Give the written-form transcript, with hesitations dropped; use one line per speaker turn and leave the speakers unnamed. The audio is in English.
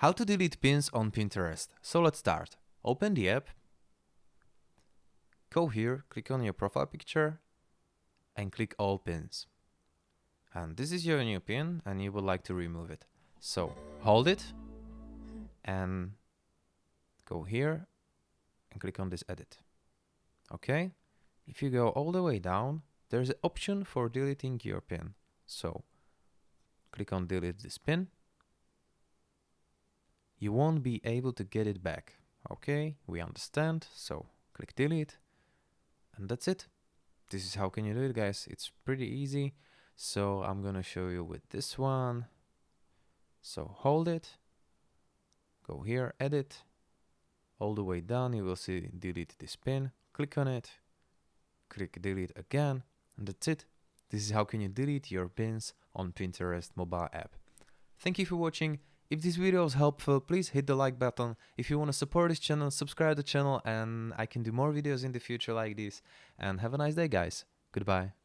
How to delete pins on Pinterest. So let's start. Open the app, go here, click on your profile picture and click all pins. And this is your new pin and you would like to remove it. So hold it and go here and click on this edit. Okay, if you go all the way down, there's an option for deleting your pin. So click on delete this pin. You won't be able to get it back. Okay, we understand. So click delete and that's it. This is how can you do it, guys. It's pretty easy. So I'm gonna show you with this one. So hold it, go here, edit, all the way down you will see delete this pin, click on it, click delete again, and that's it. This is how can you delete your pins on Pinterest mobile app. Thank you for watching. If this video was helpful, please hit the like button. If you want to support this channel, subscribe to the channel and I can do more videos in the future like this. And have a nice day, guys. Goodbye.